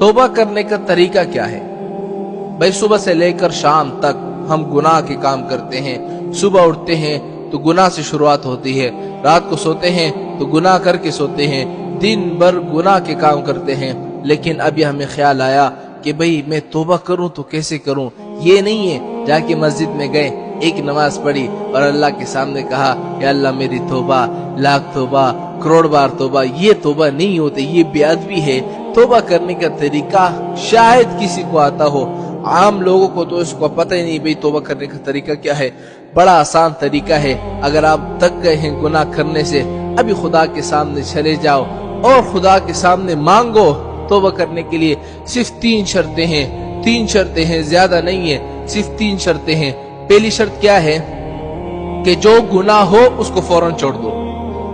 توبہ کرنے کا طریقہ کیا ہے؟ بھائی صبح سے لے کر شام تک ہم گناہ کے کام کرتے ہیں. صبح اٹھتے ہیں تو گناہ سے شروعات ہوتی ہے، رات کو سوتے ہیں تو گناہ کر کے سوتے ہیں، دن بھر گناہ کے کام کرتے ہیں. لیکن ابھی ہمیں خیال آیا کہ بھئی میں توبہ کروں تو کیسے کروں؟ یہ نہیں ہے جا کے مسجد میں گئے، ایک نماز پڑھی اور اللہ کے سامنے کہا کہ اللہ میری توبہ، لاکھ توبہ، کروڑ بار توبہ. یہ توبہ نہیں ہوتی، یہ بے ادبی ہے. توبہ کرنے کا طریقہ شاید کسی کو آتا ہو، عام لوگوں کو تو اس کو پتہ ہی نہیں بھئی توبہ کرنے کا طریقہ کیا ہے. بڑا آسان طریقہ ہے. اگر آپ تک گئے ہیں گناہ کرنے سے، ابھی خدا کے سامنے چلے جاؤ اور خدا کے سامنے مانگو. توبہ کرنے کے لیے صرف 3 شرطیں ہیں. 3 شرطیں ہیں، زیادہ نہیں ہے، صرف 3 شرطیں ہیں. پہلی شرط کیا ہے کہ جو گناہ ہو اس کو فوراً چھوڑ دو.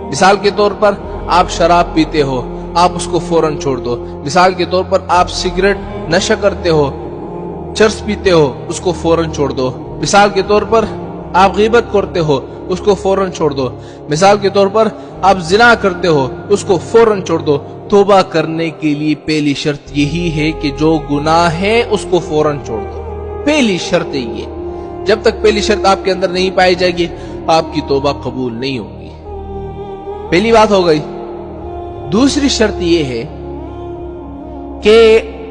مثال کے طور پر آپ شراب پیتے ہو، آپ اس کو فوراً چھوڑ دو. مثال کے طور پر آپ سگریٹ نشہ کرتے ہو، چرس پیتے ہو، اس کو فوراً چھوڑ دو. مثال کے طور پر آپ غیبت کرتے ہو، اس کو فوراً چھوڑ دو. مثال کے طور پر آپ زنا کرتے ہو، اس کو فوراً چھوڑ دو. توبہ کرنے کے لیے پہلی شرط یہی ہے کہ جو گناہ ہے اس کو فوراً چھوڑ دو. پہلی شرط یہ. جب تک پہلی شرط آپ کے اندر نہیں پائی جائے گی آپ کی توبہ قبول نہیں ہوگی. پہلی بات ہو گئی. دوسری شرط یہ ہے کہ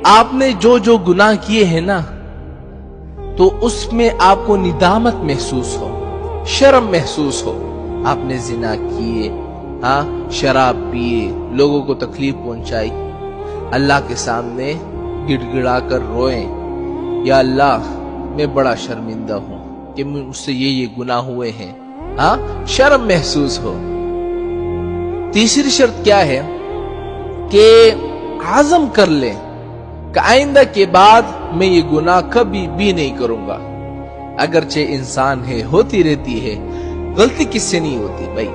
آپ نے جو گناہ کیے ہیں نا تو اس میں آپ کو ندامت محسوس ہو، شرم محسوس ہو. آپ نے زنا کیے، شراب پیے، لوگوں کو تکلیف پہنچائی، اللہ کے سامنے گڑ گڑا کر روئیں یا اللہ میں بڑا شرمندہ ہوں کہ مجھ سے یہ گناہ ہوئے ہیں. شرم محسوس ہو. تیسری شرط کیا ہے کہ عزم کر لیں کہ آئندہ کے بعد میں یہ گناہ کبھی بھی نہیں کروں گا. اگرچہ انسان ہے، ہوتی رہتی ہے، غلطی کس سے نہیں ہوتی بھائی؟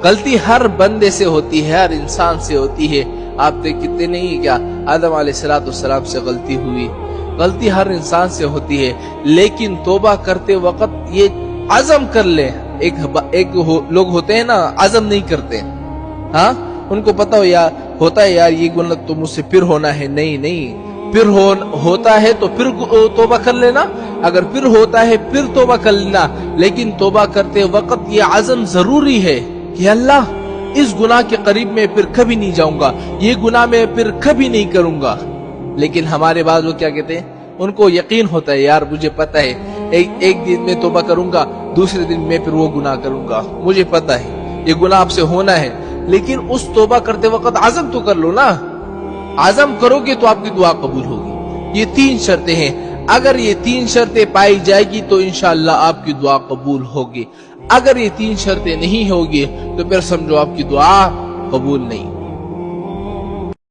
غلطی ہر بندے سے ہوتی ہے، ہر انسان سے ہوتی ہے. آپ دیکھتے نہیں کیا آدم علیہ السلام سے غلطی ہوئی. غلطی ہر انسان سے ہوتی ہے، لیکن توبہ کرتے وقت یہ عزم کر لے. ایک لوگ ہوتے ہیں نا عزم نہیں کرتے، ان کو پتا ہوتا ہے یار یہ گناہ تو مجھ سے پھر ہونا ہے. نہیں پھر ہوتا ہے تو پھر توبہ کر لینا، اگر پھر ہوتا ہے پھر توبہ کر لینا. لیکن توبہ کرتے وقت یہ عزم ضروری ہے کہ اللہ اس گناہ کے قریب میں پھر کبھی نہیں جاؤں گا، یہ گناہ میں پھر کبھی نہیں کروں گا. لیکن ہمارے بعض لوگ کیا کہتے ہیں، ان کو یقین ہوتا ہے یار مجھے پتا ہے ایک دن میں توبہ کروں گا، دوسرے دن میں پھر وہ گناہ کروں گا، مجھے پتا ہے یہ گناہ آپ سے ہونا ہے. لیکن اس توبہ کرتے وقت عزم تو کر لو نا. عزم کرو گے تو آپ کی دعا قبول ہوگی. یہ 3 شرطیں ہیں. اگر یہ 3 شرطیں پائی جائے گی تو انشاءاللہ آپ کی دعا قبول ہوگی. اگر یہ 3 شرطیں نہیں ہوگی تو پھر سمجھو آپ کی دعا قبول نہیں.